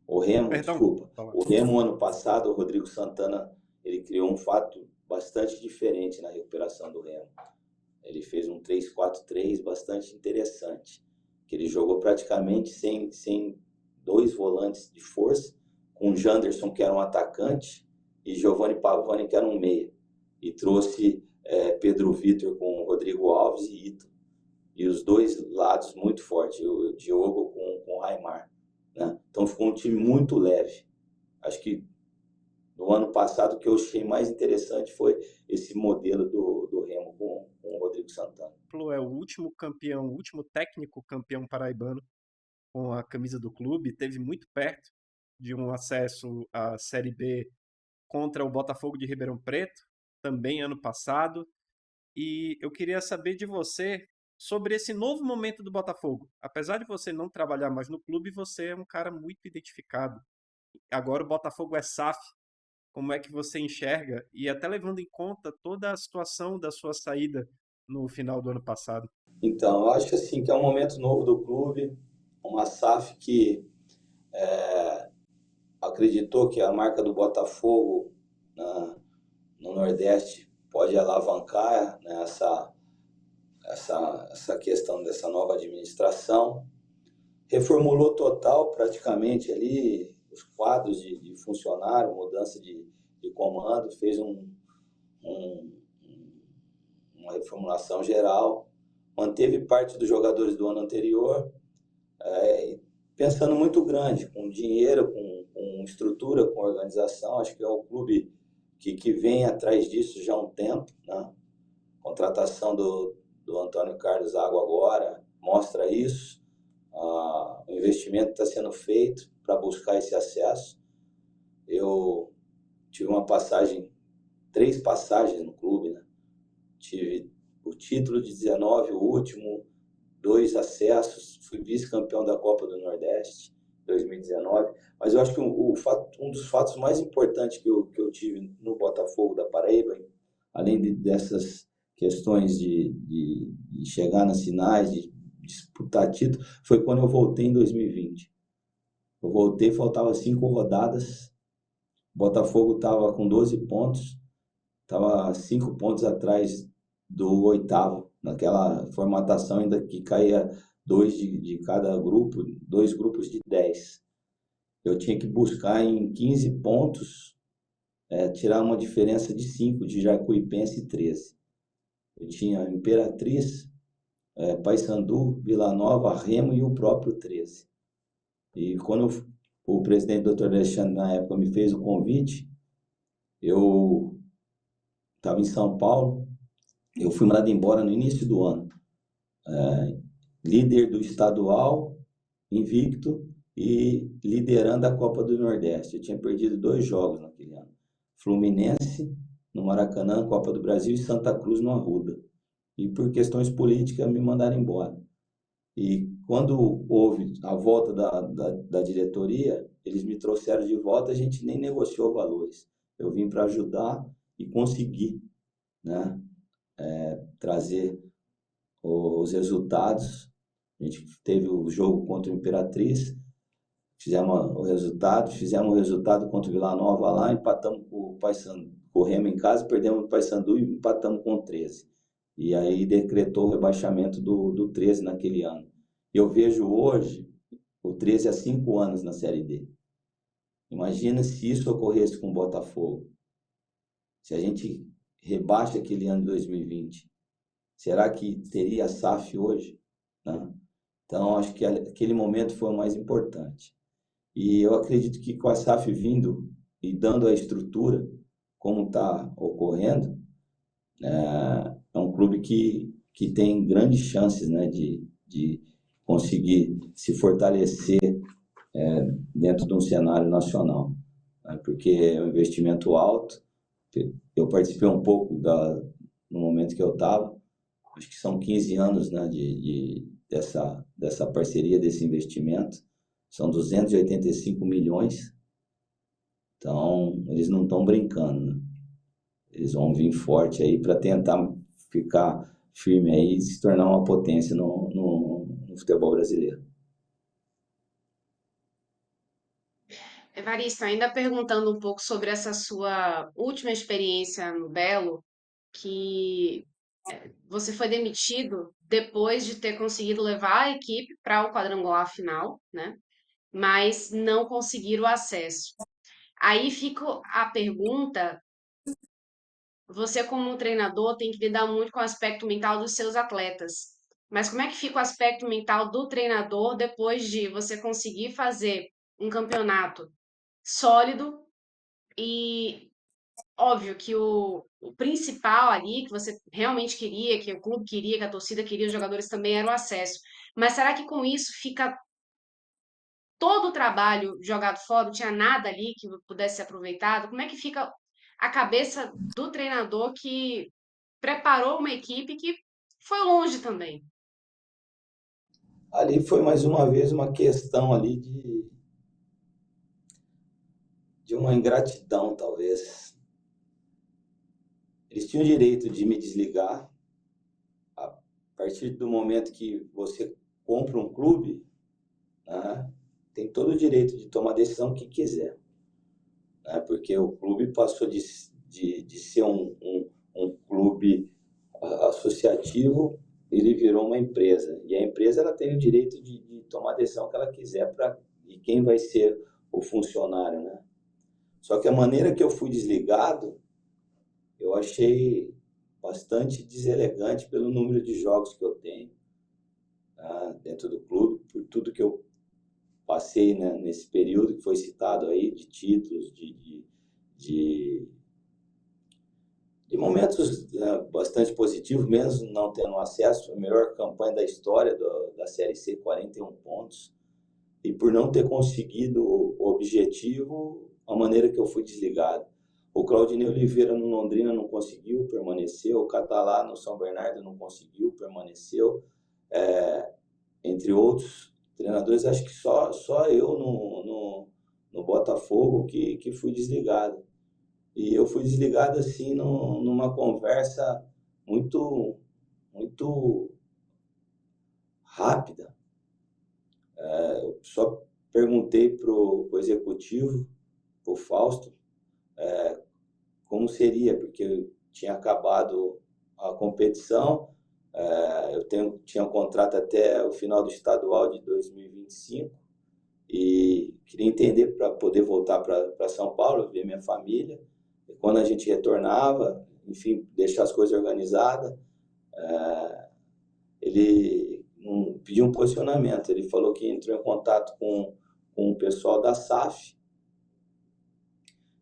O Remo, Perdão. desculpa. O Remo, ano passado, o Rodrigo Santana, ele criou um fato bastante diferente na recuperação do Remo. Ele fez um 3-4-3 bastante interessante, que ele jogou praticamente sem 2 volantes de força, com o Janderson, que era um atacante, e Giovanni Pavani, que era um meia. E trouxe Pedro Vitor com o Rodrigo Alves e Ito. E os 2 lados muito fortes, o Diogo com o Raimar. Né? Então ficou um time muito leve. Acho que no ano passado, o que eu achei mais interessante foi esse modelo do Remo com o Rodrigo Santana. Flu é o último campeão, o último técnico campeão paraibano com a camisa do clube, teve muito perto de um acesso à Série B contra o Botafogo de Ribeirão Preto, também ano passado. E eu queria saber de você sobre esse novo momento do Botafogo. Apesar de você não trabalhar mais no clube, você é um cara muito identificado. Agora o Botafogo é SAF. Como é que você enxerga? E até levando em conta toda a situação da sua saída no final do ano passado. Então, eu acho assim que é um momento novo do clube, uma SAF que acreditou que a marca do Botafogo no Nordeste pode alavancar, né, essa questão dessa nova administração. Reformulou total, praticamente, ali os quadros de funcionário, mudança de comando, fez uma reformulação geral, manteve parte dos jogadores do ano anterior, pensando muito grande, com dinheiro, com estrutura, com organização. Acho que é o clube que vem atrás disso já há um tempo, né? Contratação do Antônio Carlos Água agora mostra isso. O investimento está sendo feito para buscar esse acesso. Eu tive três passagens no clube, né? Tive o título de 19, o último, 2 acessos, fui vice-campeão da Copa do Nordeste 2019, mas eu acho que um dos fatos mais importantes que eu tive no Botafogo da Paraíba, além dessas questões de chegar nas finais, de disputar título, foi quando eu voltei em 2020. Eu voltei, faltava 5 rodadas, o Botafogo estava com 12 pontos, estava 5 pontos atrás do oitavo, naquela formatação ainda que caía 2 de cada grupo, 2 grupos de 10. Eu tinha que buscar em 15 pontos, tirar uma diferença de 5 de Jacuipense e 13. Eu tinha Imperatriz, Paysandu, Vila Nova, Remo e o próprio 13. E quando o presidente Dr. Alexandre, na época, me fez o convite, eu estava em São Paulo, eu fui mandado embora no início do ano. Líder do estadual, invicto e liderando a Copa do Nordeste. Eu tinha perdido 2 jogos naquele ano. Fluminense, no Maracanã, Copa do Brasil, e Santa Cruz, no Arruda. E por questões políticas me mandaram embora. E quando houve a volta da diretoria, eles me trouxeram de volta, a gente nem negociou valores. Eu vim para ajudar e consegui, né, trazer os resultados. A gente teve o jogo contra o Imperatriz, fizemos o resultado contra o Vila Nova lá, empatamos com o Paysandu, corremos em casa, perdemos o Paysandu e empatamos com o 13. E aí decretou o rebaixamento do 13 naquele ano. Eu vejo hoje o 13 há 5 anos na Série D. Imagina se isso ocorresse com o Botafogo. Se a gente rebaixa aquele ano de 2020, será que teria a SAF hoje? Né? Então, acho que aquele momento foi o mais importante. E eu acredito que com a SAF vindo e dando a estrutura, como está ocorrendo, é um clube que tem grandes chances, né, de conseguir se fortalecer dentro de um cenário nacional, né, porque é um investimento alto. Eu participei um pouco no momento que eu estava, acho que são 15 anos, né, dessa parceria, desse investimento, são 285 milhões, então eles não estão brincando, né? Eles vão vir forte aí para tentar ficar firme aí e se tornar uma potência no futebol brasileiro. Evaristo, ainda perguntando um pouco sobre essa sua última experiência no Belo, que você foi demitido depois de ter conseguido levar a equipe para o quadrangular final, né? Mas não conseguir o acesso. Aí fica a pergunta: você como treinador tem que lidar muito com o aspecto mental dos seus atletas. Mas como é que fica o aspecto mental do treinador depois de você conseguir fazer um campeonato sólido, E óbvio que o principal ali, que você realmente queria, que o clube queria, que a torcida queria, os jogadores também, era o acesso. Mas será que com isso fica todo o trabalho jogado fora, não tinha nada ali que pudesse ser aproveitado? Como é que fica a cabeça do treinador que preparou uma equipe que foi longe também? Ali foi mais uma vez uma questão ali de uma ingratidão, talvez. Eles tinham o direito de me desligar a partir do momento que você compra um clube, né, tem todo o direito de tomar a decisão que quiser, né, porque o clube passou de ser um clube associativo, ele virou uma empresa. E a empresa ela tem o direito de tomar a decisão que ela quiser de quem vai ser o funcionário, né? Só que a maneira que eu fui desligado, eu achei bastante deselegante pelo número de jogos que eu tenho, tá, dentro do clube, por tudo que eu passei, né, nesse período que foi citado aí, de títulos, de, de momentos, né, bastante positivos, mesmo não tendo acesso. A melhor campanha da história da Série C, 41 pontos. E por não ter conseguido o objetivo, a maneira que eu fui desligado. O Claudinei Oliveira no Londrina não conseguiu, permaneceu. O Catalá no São Bernardo não conseguiu, permaneceu. Entre outros treinadores, acho que só eu no Botafogo que fui desligado. E eu fui desligado assim numa conversa muito rápida. Eu só perguntei pro executivo, pro Fausto, como seria, porque eu tinha acabado a competição, tinha um contrato até o final do estadual de 2025 e queria entender para poder voltar para São Paulo, ver minha família. E quando a gente retornava, enfim, deixar as coisas organizadas, ele pediu um posicionamento. Ele falou que entrou em contato com o pessoal da SAF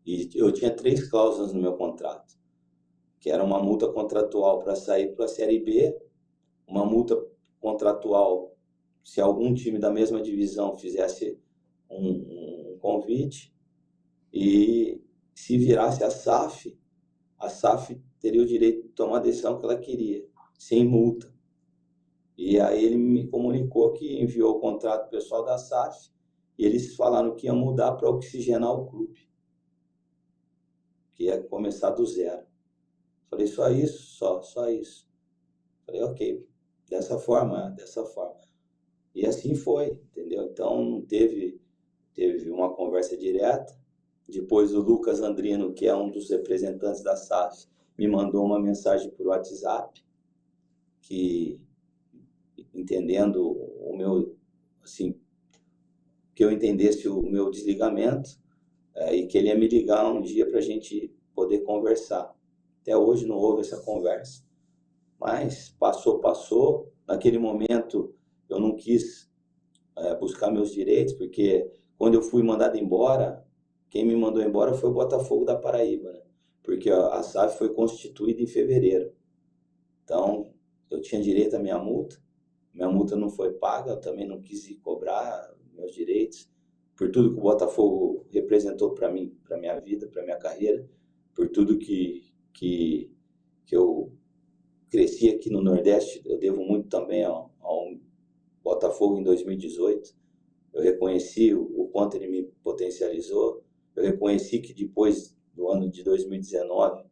e eu tinha 3 cláusulas no meu contrato, que era uma multa contratual para sair para a Série B, uma multa contratual se algum time da mesma divisão fizesse um convite, e se virasse a SAF teria o direito de tomar a decisão que ela queria, sem multa. E aí ele me comunicou que enviou o contrato para o pessoal da SAF e eles falaram que iam mudar para oxigenar o clube, que ia começar do zero. Falei, só isso? Só isso. Falei, ok, dessa forma. E assim foi, entendeu? Então não teve uma conversa direta. Depois o Lucas Andrino, que é um dos representantes da SAF, me mandou uma mensagem por WhatsApp, que entendendo o meu, assim, que eu entendesse o meu desligamento, e que ele ia me ligar um dia para a gente poder conversar. Até hoje não houve essa conversa, mas passou. Naquele momento eu não quis buscar meus direitos, porque quando eu fui mandado embora, quem me mandou embora foi o Botafogo da Paraíba, né? Porque a SAF foi constituída em fevereiro. Então, eu tinha direito à minha multa não foi paga, eu também não quis cobrar meus direitos, por tudo que o Botafogo representou para mim, para minha vida, para minha carreira, por tudo que eu cresci aqui no Nordeste. Eu devo muito também ao Botafogo em 2018. Eu reconheci o quanto ele me potencializou. Eu reconheci que depois do ano de 2019,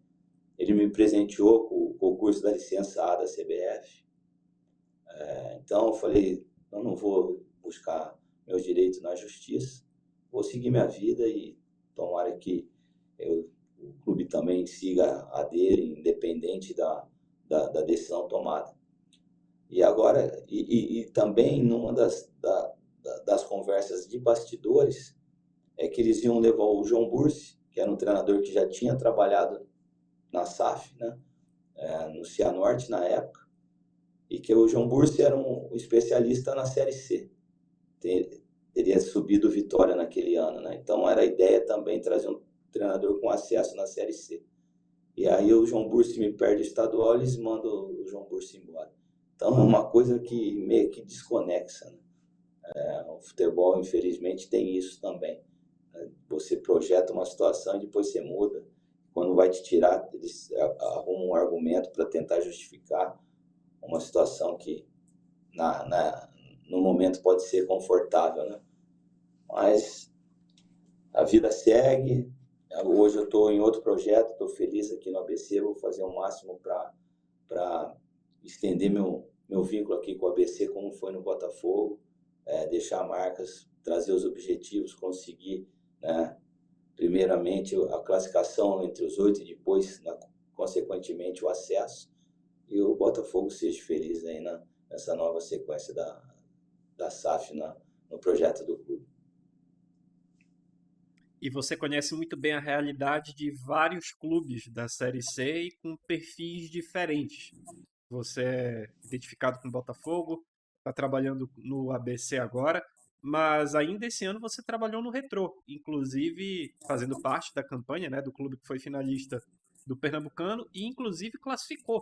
ele me presenteou com o concurso da licença A da CBF. Então eu falei, eu não vou buscar meus direitos na justiça, vou seguir minha vida e tomara que o clube também siga a dele, independente da decisão tomada. E agora, e também numa das conversas de bastidores, é que eles iam levar o João Bursi, que era um treinador que já tinha trabalhado na SAF, né, no Cianorte na época, e que o João Bursi era um especialista na Série C. Teria subido Vitória naquele ano, né? Então era a ideia também trazer um treinador com acesso na Série C. E aí o João Bursi me perde o estadual, eles mandam o João Bursi embora. Então é uma coisa que meio que desconexa, né? O futebol, infelizmente, tem isso também. Você projeta uma situação e depois você muda. Quando vai te tirar, eles arrumam um argumento para tentar justificar uma situação que no momento pode ser confortável, né? Mas a vida segue. Hoje eu estou em outro projeto, estou feliz aqui no ABC, vou fazer o máximo para estender meu vínculo aqui com o ABC, como foi no Botafogo, deixar marcas, trazer os objetivos, conseguir, né, primeiramente a classificação entre os 8 e depois, consequentemente, o acesso, e o Botafogo seja feliz aí nessa nova sequência da SAF no projeto do clube. E você conhece muito bem a realidade de vários clubes da Série C e com perfis diferentes. Você é identificado com o Botafogo, está trabalhando no ABC agora, mas ainda esse ano você trabalhou no Retrô, inclusive fazendo parte da campanha, né, do clube que foi finalista do Pernambucano e inclusive classificou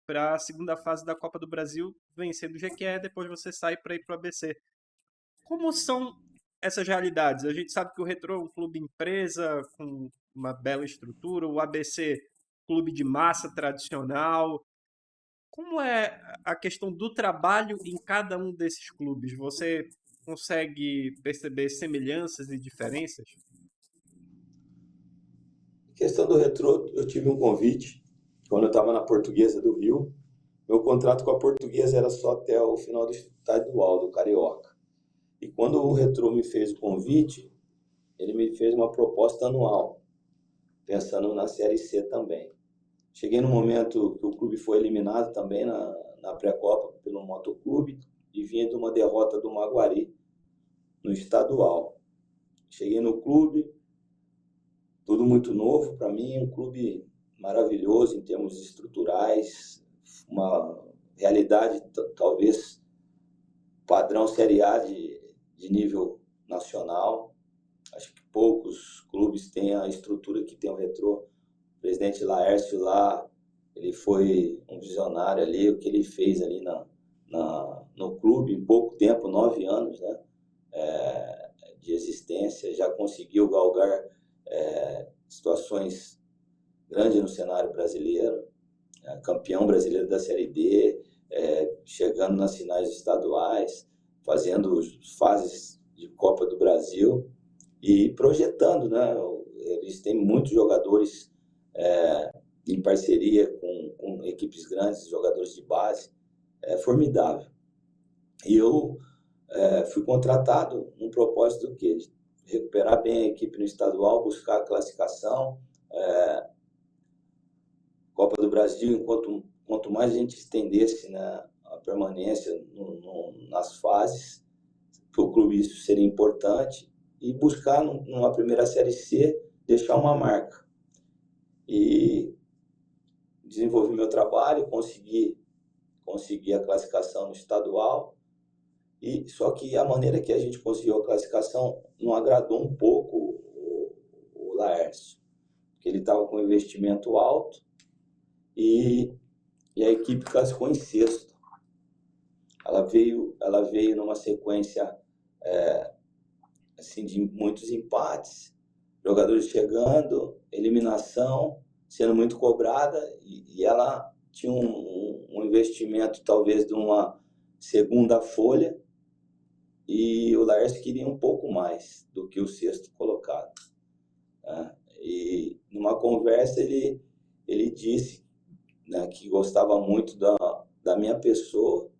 para a segunda fase da Copa do Brasil, vencendo o Jequié, depois você sai para ir para o ABC. Como são essas realidades? A gente sabe que o Retrô é um clube empresa com uma bela estrutura, o ABC clube de massa tradicional. Como é a questão do trabalho em cada um desses clubes? Você consegue perceber semelhanças e diferenças? A questão do Retrô, eu tive um convite quando eu estava na Portuguesa do Rio. Meu contrato com a Portuguesa era só até o final do estadual, do Carioca. E quando o Retrô me fez o convite, ele me fez uma proposta anual, pensando na Série C também. Cheguei no momento que o clube foi eliminado também na pré-copa pelo Motoclube e vinha de uma derrota do Maguari no estadual. Cheguei no clube, tudo muito novo para mim, um clube maravilhoso em termos estruturais, uma realidade talvez padrão Série A de nível nacional. Acho que poucos clubes têm a estrutura que tem o Retrô. O presidente Laércio lá, ele foi um visionário ali, o que ele fez ali no clube em pouco tempo, 9 anos, né, de existência, já conseguiu galgar situações grandes no cenário brasileiro, campeão brasileiro da Série D, chegando nas finais estaduais, fazendo fases de Copa do Brasil e projetando, né? Eles têm muitos jogadores em parceria com equipes grandes, jogadores de base, formidável. E eu fui contratado no propósito do quê? De recuperar bem a equipe no estadual, buscar a classificação, Copa do Brasil, quanto mais a gente estendesse, né, a permanência nas fases, para o clube isso seria importante, e buscar numa primeira Série C deixar uma marca. E desenvolvi meu trabalho, consegui a classificação no estadual, e só que a maneira que a gente conseguiu a classificação não agradou um pouco o Laércio, porque ele estava com um investimento alto e a equipe classificou em sexto. Ela veio numa sequência assim, de muitos empates, jogadores chegando, eliminação, sendo muito cobrada, e ela tinha um investimento talvez de uma segunda folha, e o Laércio queria um pouco mais do que o sexto colocado. E numa conversa ele disse, né, que gostava muito da minha pessoa,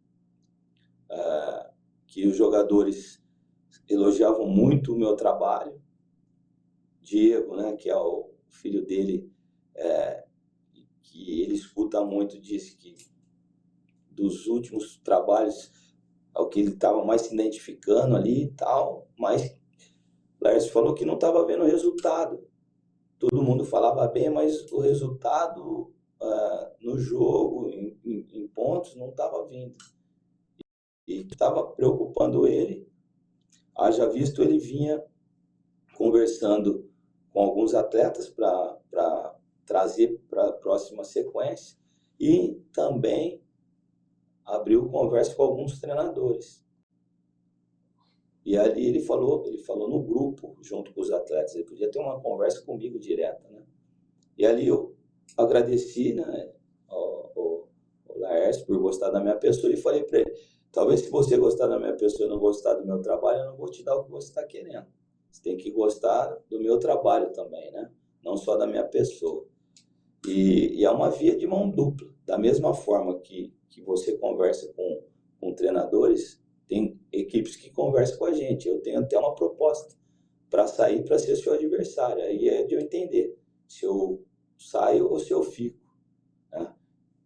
que os jogadores elogiavam muito o meu trabalho. Diego, né, que é o filho dele, que ele escuta muito, disse que dos últimos trabalhos ao que ele estava mais se identificando ali e tal, mas Laércio falou que não estava vendo resultado. Todo mundo falava bem, mas o resultado no jogo, em pontos, não estava vindo. E estava preocupando ele. Haja visto, ele vinha conversando com alguns atletas para trazer para a próxima sequência e também abriu conversa com alguns treinadores. E ali ele falou no grupo, junto com os atletas, ele podia ter uma conversa comigo direta, né? E ali eu agradeci, né, o Laércio por gostar da minha pessoa e falei para ele, talvez se você gostar da minha pessoa e não gostar do meu trabalho, eu não vou te dar o que você está querendo. Você tem que gostar do meu trabalho também, né? Não só da minha pessoa. E é uma via de mão dupla. Da mesma forma que você conversa com treinadores, tem equipes que conversam com a gente. Eu tenho até uma proposta para sair para ser seu adversário. Aí é de eu entender se eu saio ou se eu fico, né?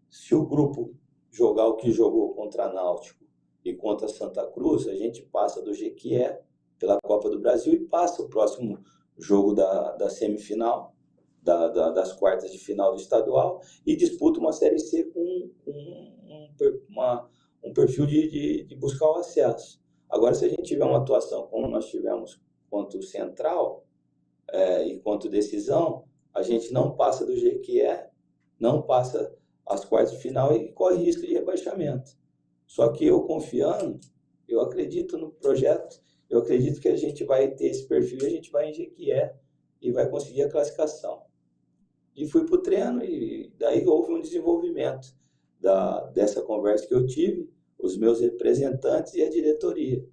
Se o grupo jogar o que jogou contra Náutico e contra Santa Cruz, a gente passa do Jequié pela Copa do Brasil e passa o próximo jogo da semifinal, das quartas de final do estadual e disputa uma Série C com um perfil de buscar o acesso. Agora, se a gente tiver uma atuação como nós tivemos quanto Central e quanto Decisão, a gente não passa do Jequié, não passa as quartas de final e corre risco de rebaixamento. Só que eu confiando, eu acredito no projeto, eu acredito que a gente vai ter esse perfil e a gente vai em Jequié e vai conseguir a classificação. E fui para o treino e daí houve um desenvolvimento dessa conversa que eu tive, os meus representantes e a diretoria.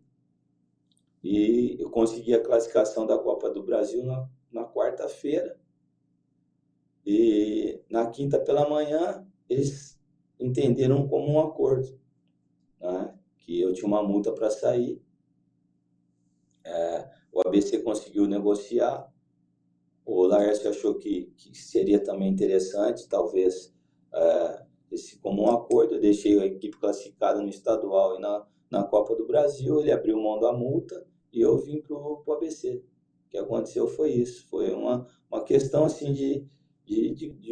E eu consegui a classificação da Copa do Brasil na quarta-feira. E na quinta pela manhã, eles entenderam como um acordo, né? Que eu tinha uma multa para sair. O ABC conseguiu negociar. O Laércio achou que seria também interessante, talvez, esse comum acordo. Eu deixei a equipe classificada no estadual e na Copa do Brasil. Ele abriu mão da multa e eu vim para o ABC. O que aconteceu foi isso. Foi uma questão assim, de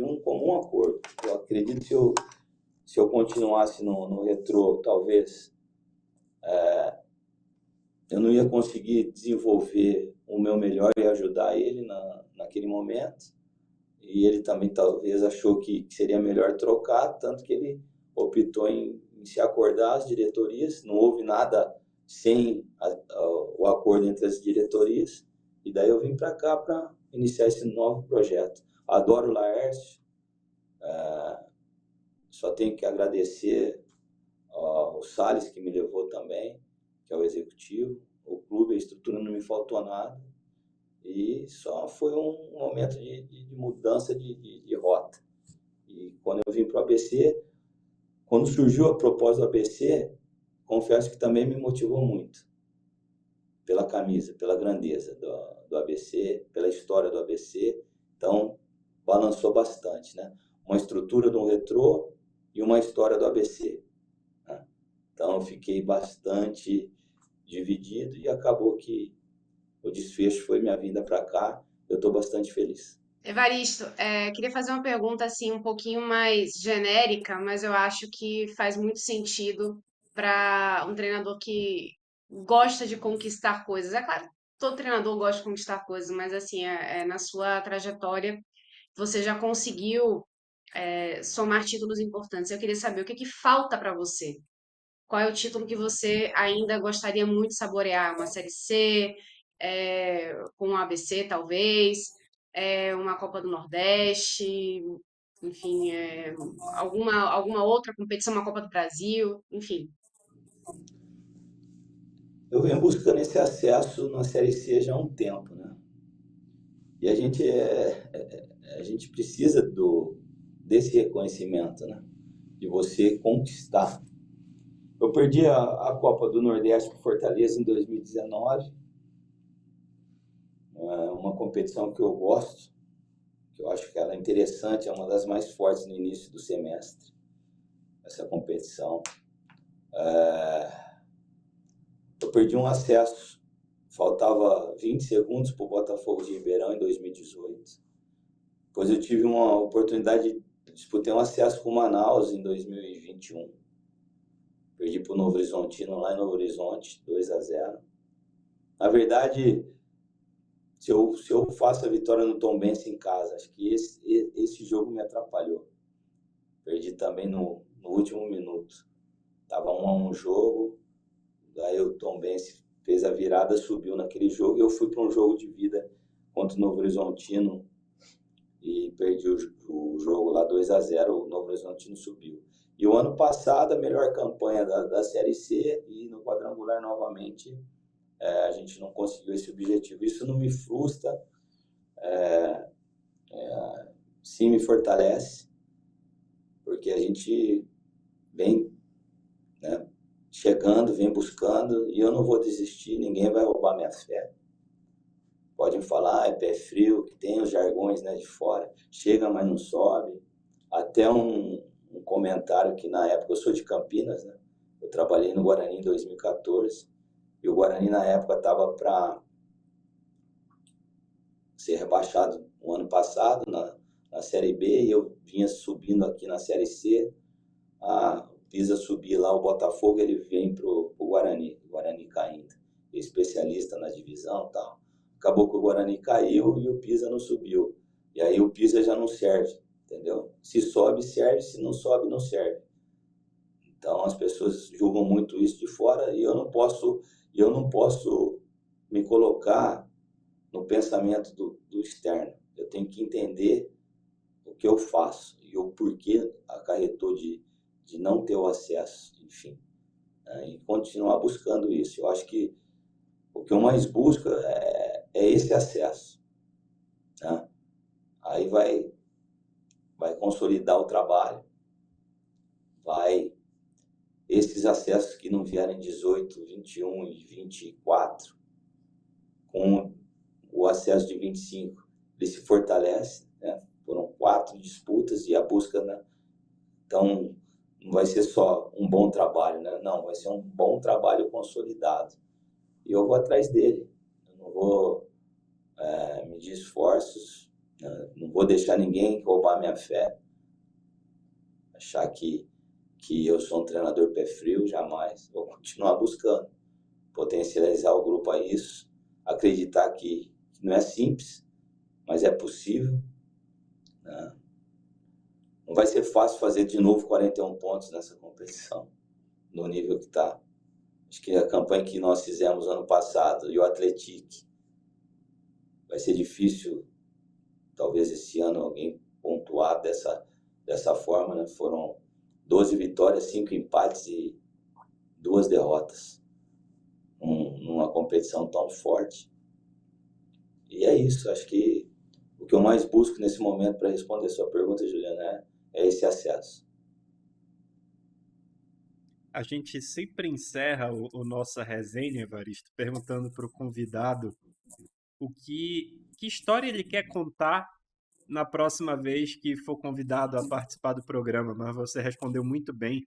um comum acordo. Eu acredito que se eu continuasse no Retrô, talvez eu não ia conseguir desenvolver o meu melhor e ajudar ele naquele momento. E ele também talvez achou que seria melhor trocar, tanto que ele optou em se acordar as diretorias. Não houve nada sem o acordo entre as diretorias. E daí eu vim para cá para iniciar esse novo projeto. Adoro o Laércio. Só tenho que agradecer o Salles, que me levou também, que é o executivo. O clube, a estrutura não me faltou nada. E só foi um momento de mudança de rota. E quando eu vim para o ABC, quando surgiu a proposta do ABC, confesso que também me motivou muito. Pela camisa, pela grandeza do ABC, pela história do ABC. Então, balançou bastante, né? Uma estrutura do Retrô e uma história do ABC, né? Então, eu fiquei bastante dividido e acabou que o desfecho foi minha vinda para cá. Eu estou bastante feliz. Evaristo, queria fazer uma pergunta assim um pouquinho mais genérica, mas eu acho que faz muito sentido para um treinador que gosta de conquistar coisas. É claro, todo treinador gosta de conquistar coisas, mas assim, na sua trajetória, você já conseguiu somar títulos importantes. Eu queria saber o que que falta para você. Qual é o título que você ainda gostaria muito de saborear? Uma Série C, com um ABC, talvez, uma Copa do Nordeste, enfim, alguma outra competição, uma Copa do Brasil, enfim. Eu venho buscando esse acesso na Série C já há um tempo, né? E a gente precisa desse reconhecimento, né? De você conquistar. Eu perdi a Copa do Nordeste para Fortaleza em 2019. É uma competição que eu gosto, que eu acho que ela é interessante, é uma das mais fortes no início do semestre, essa competição. Eu perdi um acesso, faltava 20 segundos para o Botafogo de Ribeirão em 2018. Depois eu tive uma oportunidade de disputar um acesso com o Manaus em 2021. Perdi para o Novo Horizontino lá em Novo Horizonte, 2-0. Na verdade, se eu faço a vitória no Tombense em casa, acho que esse jogo me atrapalhou. Perdi também no último minuto. Tava 1-1 jogo, daí o Tombense fez a virada, subiu naquele jogo, e eu fui para um jogo de vida contra o Novo Horizontino e perdi o jogo lá 2-0, o Novo Horizontino subiu. E o ano passado, a melhor campanha da Série C, e no quadrangular novamente, a gente não conseguiu esse objetivo. Isso não me frustra, sim me fortalece, porque a gente vem, né, chegando, vem buscando, e eu não vou desistir, ninguém vai roubar minha fé. Podem falar, é pé frio, que tem os jargões, né, de fora, chega, mas não sobe. Até um comentário que na época, eu sou de Campinas, né? Eu trabalhei no Guarani em 2014, e o Guarani na época estava para ser rebaixado o ano passado na Série B, e eu vinha subindo aqui na Série C. A Pisa subir lá, o Botafogo, ele vem pro Guarani, o Guarani caindo, especialista na divisão e tal. Acabou que o Guarani caiu e o Pisa não subiu. E aí o Pisa já não serve, entendeu? Se sobe, serve, se não sobe, não serve. Então as pessoas julgam muito isso de fora, e eu não posso me colocar no pensamento do externo. Eu tenho que entender o que eu faço e o porquê acarretou de não ter o acesso, enfim, né? E continuar buscando isso. Eu acho que o que eu mais busco é esse acesso, né? Aí vai consolidar o trabalho, esses acessos que não vieram em 18, 21 e 24, com o acesso de 25, ele se fortalece, né? Foram 4 disputas e a busca, né? Então, não vai ser só um bom trabalho, né? Não, vai ser um bom trabalho consolidado. E eu vou atrás dele. Eu não vou medir esforços, né? Não vou deixar ninguém roubar minha fé. Achar que eu sou um treinador pé frio, jamais. Vou continuar buscando, potencializar o grupo a isso, acreditar que não é simples, mas é possível, né? Não vai ser fácil fazer de novo 41 pontos nessa competição, no nível que está. Acho que a campanha que nós fizemos ano passado e o Atlético, vai ser difícil, talvez esse ano, alguém pontuar dessa forma, né? Foram 12 vitórias, 5 empates e 2 derrotas numa competição tão forte. E é isso, acho que o que eu mais busco nesse momento para responder a sua pergunta, Juliana, é esse acesso. A gente sempre encerra o nossa resenha, Evaristo, perguntando para o convidado que história ele quer contar na próxima vez que for convidado a participar do programa. Mas você respondeu muito bem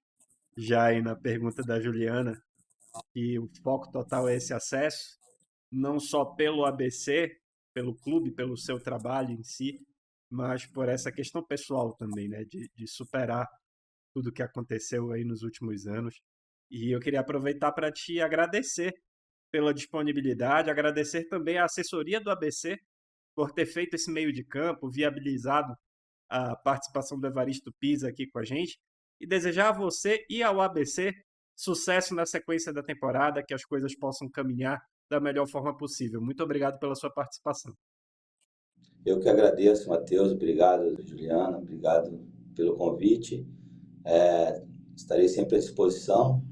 já aí na pergunta da Juliana, que o foco total é esse acesso, não só pelo ABC, pelo clube, pelo seu trabalho em si, mas por essa questão pessoal também, né, de superar tudo que aconteceu aí nos últimos anos. E eu queria aproveitar para te agradecer pela disponibilidade, agradecer também a assessoria do ABC por ter feito esse meio de campo, viabilizado a participação do Evaristo Pisa aqui com a gente, e desejar a você e ao ABC sucesso na sequência da temporada, que as coisas possam caminhar da melhor forma possível. Muito obrigado pela sua participação. Eu que agradeço, Matheus, obrigado, Juliana, obrigado pelo convite. Estarei sempre à disposição.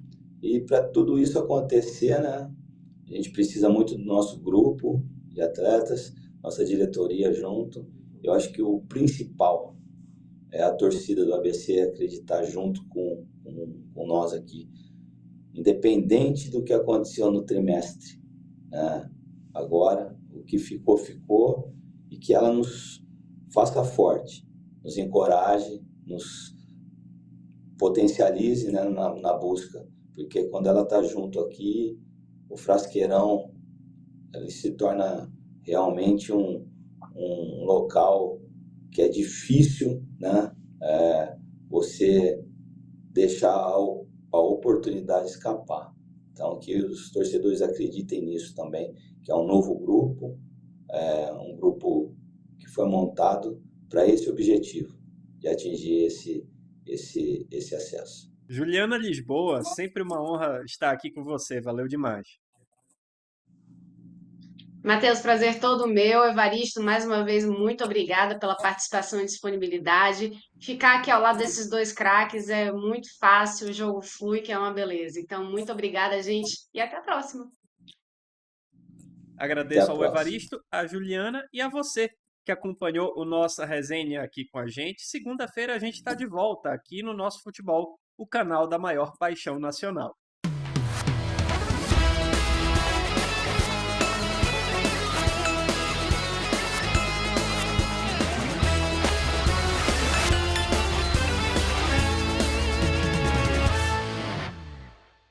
E para tudo isso acontecer, né, a gente precisa muito do nosso grupo de atletas, nossa diretoria junto. Eu acho que o principal é a torcida do ABC acreditar junto com nós aqui, independente do que aconteceu no trimestre, né? Agora, o que ficou, ficou, e que ela nos faça forte, nos encoraje, nos potencialize, né, na busca, porque quando ela está junto aqui, o Frasqueirão ele se torna realmente um local que é difícil, né, você deixar a oportunidade escapar. Então, que os torcedores acreditem nisso também, que é um novo grupo, um grupo que foi montado para esse objetivo, de atingir esse acesso. Juliana Lisboa, sempre uma honra estar aqui com você. Valeu demais. Matheus, prazer todo meu. Evaristo, mais uma vez, muito obrigada pela participação e disponibilidade. Ficar aqui ao lado desses dois craques é muito fácil, o jogo flui, que é uma beleza. Então, muito obrigada, gente, e até a próxima. Até a Agradeço ao próxima. Evaristo, à Juliana e a você que acompanhou o nossa resenha aqui com a gente. Segunda-feira a gente está de volta aqui no nosso futebol, o canal da maior paixão nacional.